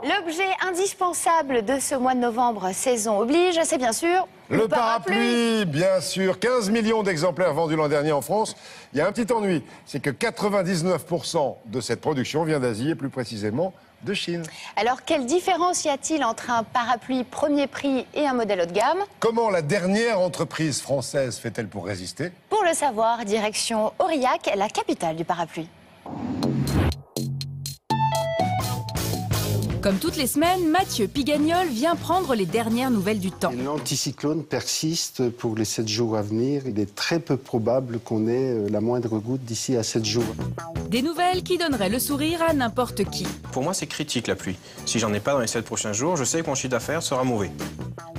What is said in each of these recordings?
L'objet indispensable de ce mois de novembre, saison oblige, c'est bien sûr le parapluie, bien sûr. 15 millions d'exemplaires vendus l'an dernier en France. Il y a un petit ennui, c'est que 99% de cette production vient d'Asie et plus précisément de Chine. Alors, quelle différence y a-t-il entre un parapluie premier prix et un modèle haut de gamme? Comment la dernière entreprise française fait-elle pour résister? Pour le savoir, direction Aurillac, la capitale du parapluie. Comme toutes les semaines, Mathieu Pigagnol vient prendre les dernières nouvelles du temps. L'anticyclone persiste pour les 7 jours à venir. Il est très peu probable qu'on ait la moindre goutte d'ici à 7 jours. Des nouvelles qui donneraient le sourire à n'importe qui. Pour moi, c'est critique la pluie. Si j'en ai pas dans les 7 prochains jours, je sais que mon chiffre d'affaires sera mauvais.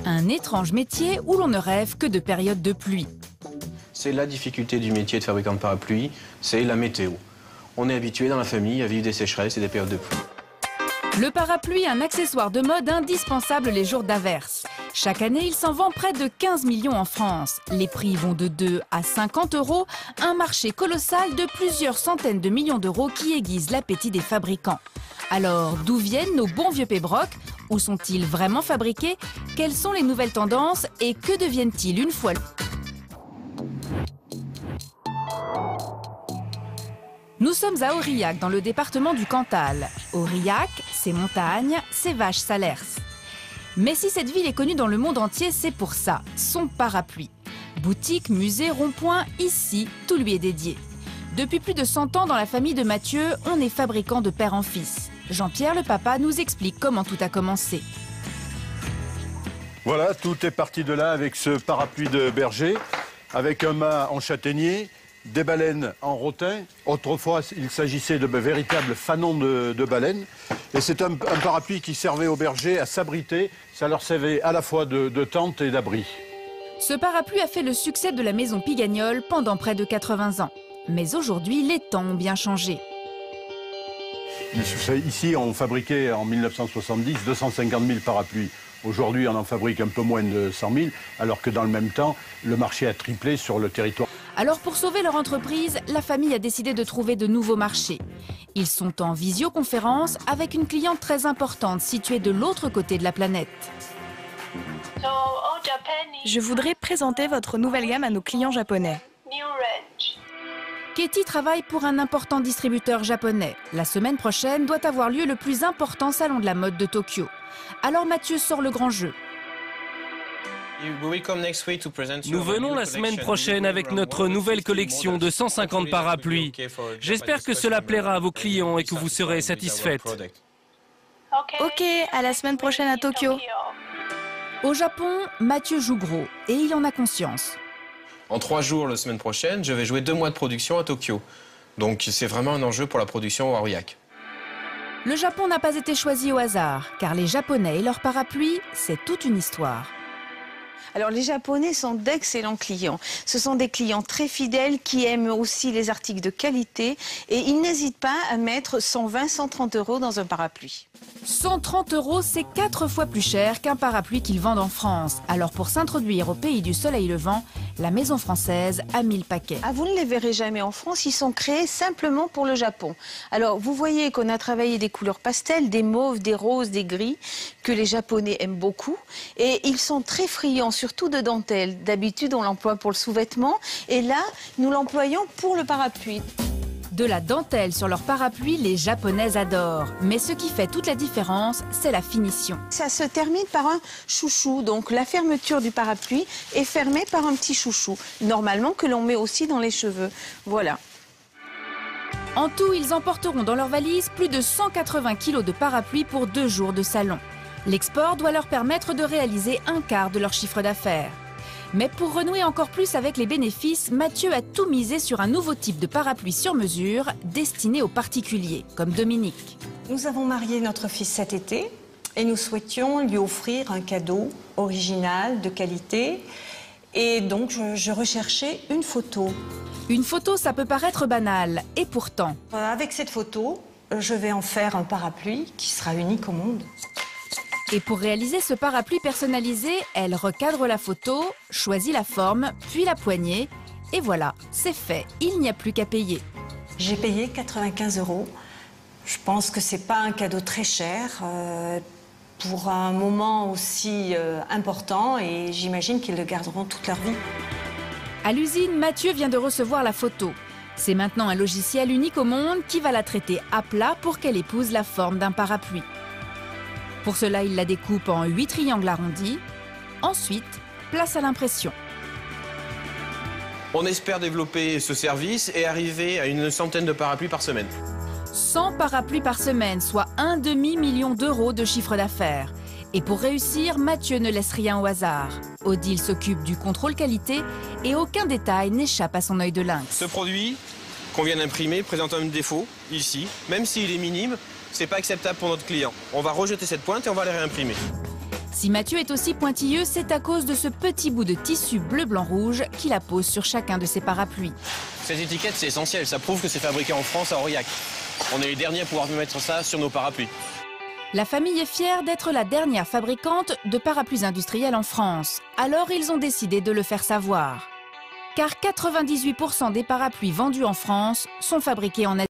Un étrange métier où l'on ne rêve que de périodes de pluie. C'est la difficulté du métier de fabricant de parapluie, c'est la météo. On est habitué dans la famille à vivre des sécheresses et des périodes de pluie. Le parapluie, un accessoire de mode indispensable les jours d'averse. Chaque année, il s'en vend près de 15 millions en France. Les prix vont de 2 à 50 €, un marché colossal de plusieurs centaines de millions d'euros qui aiguise l'appétit des fabricants. Alors, d'où viennent nos bons vieux pébrocs? Où sont-ils vraiment fabriqués? Quelles sont les nouvelles tendances? Et que deviennent-ils une fois... Nous sommes à Aurillac, dans le département du Cantal. Aurillac, c'est montagne, c'est vache Salers. Mais si cette ville est connue dans le monde entier, c'est pour ça, son parapluie. Boutique, musée, rond-point, ici, tout lui est dédié. Depuis plus de 100 ans, dans la famille de Mathieu, on est fabricant de père en fils. Jean-Pierre, le papa, nous explique comment tout a commencé. Voilà, tout est parti de là avec ce parapluie de berger, avec un mât en châtaignier, des baleines en rotin. Autrefois, il s'agissait de véritables fanons de baleines. Et c'est un parapluie qui servait aux bergers à s'abriter. Ça leur servait à la fois de tente et d'abri. Ce parapluie a fait le succès de la maison Pigagnol pendant près de 80 ans. Mais aujourd'hui, les temps ont bien changé. Ici, on fabriquait en 1970 250 000 parapluies. Aujourd'hui, on en fabrique un peu moins de 100 000, alors que dans le même temps, le marché a triplé sur le territoire. Alors pour sauver leur entreprise, la famille a décidé de trouver de nouveaux marchés. Ils sont en visioconférence avec une cliente très importante située de l'autre côté de la planète. Je voudrais présenter votre nouvelle gamme à nos clients japonais. Katie travaille pour un important distributeur japonais. La semaine prochaine doit avoir lieu le plus important salon de la mode de Tokyo. Alors Mathieu sort le grand jeu. Nous venons la semaine prochaine avec notre nouvelle collection de 150 parapluies. J'espère que cela plaira à vos clients et que vous serez satisfaites. Ok, à la semaine prochaine à Tokyo. Au Japon, Mathieu joue gros et il en a conscience. En 3 jours, la semaine prochaine, je vais jouer 2 mois de production à Tokyo. Donc c'est vraiment un enjeu pour la production à Aurillac. Le Japon n'a pas été choisi au hasard, car les Japonais et leurs parapluies, c'est toute une histoire. Alors les Japonais sont d'excellents clients. Ce sont des clients très fidèles qui aiment aussi les articles de qualité et ils n'hésitent pas à mettre 120, 130 € dans un parapluie. 130 €, c'est 4 fois plus cher qu'un parapluie qu'ils vendent en France. Alors pour s'introduire au pays du soleil levant, la maison française a mis le paquet. Ah, vous ne les verrez jamais en France, ils sont créés simplement pour le Japon. Alors vous voyez qu'on a travaillé des couleurs pastel, des mauves, des roses, des gris, que les Japonais aiment beaucoup. Et ils sont très friands, surtout de dentelle. D'habitude, on l'emploie pour le sous-vêtement. Et là, nous l'employons pour le parapluie. De la dentelle sur leur parapluie, les Japonais adorent. Mais ce qui fait toute la différence, c'est la finition. Ça se termine par un chouchou. Donc la fermeture du parapluie est fermée par un petit chouchou. Normalement, que l'on met aussi dans les cheveux. Voilà. En tout, ils emporteront dans leur valise plus de 180 kg de parapluies pour 2 jours de salon. L'export doit leur permettre de réaliser un quart de leur chiffre d'affaires. Mais pour renouer encore plus avec les bénéfices, Mathieu a tout misé sur un nouveau type de parapluie sur mesure destiné aux particuliers, comme Dominique. Nous avons marié notre fils cet été et nous souhaitions lui offrir un cadeau original, de qualité. Et donc, je recherchais une photo. Une photo, ça peut paraître banal, et pourtant... Avec cette photo, je vais en faire un parapluie qui sera unique au monde. Et pour réaliser ce parapluie personnalisé, elle recadre la photo, choisit la forme, puis la poignée. Et voilà, c'est fait, il n'y a plus qu'à payer. J'ai payé 95 €. Je pense que c'est pas un cadeau très cher pour un moment aussi important et j'imagine qu'ils le garderont toute leur vie. À l'usine, Mathieu vient de recevoir la photo. C'est maintenant un logiciel unique au monde qui va la traiter à plat pour qu'elle épouse la forme d'un parapluie. Pour cela, il la découpe en 8 triangles arrondis. Ensuite, place à l'impression. On espère développer ce service et arriver à une centaine de parapluies par semaine. 100 parapluies par semaine, soit un demi-million d'euros de chiffre d'affaires. Et pour réussir, Mathieu ne laisse rien au hasard. Odile s'occupe du contrôle qualité et aucun détail n'échappe à son œil de lynx. Ce produit qu'on vient d'imprimer présente un défaut, ici. Même s'il est minime, c'est pas acceptable pour notre client. On va rejeter cette pointe et on va les réimprimer. Si Mathieu est aussi pointilleux, c'est à cause de ce petit bout de tissu bleu-blanc-rouge qu'il appose sur chacun de ses parapluies. Cette étiquette, c'est essentiel. Ça prouve que c'est fabriqué en France, à Aurillac. On est les derniers à pouvoir mettre ça sur nos parapluies. La famille est fière d'être la dernière fabricante de parapluies industriels en France. Alors ils ont décidé de le faire savoir. Car 98% des parapluies vendus en France sont fabriqués en Asie.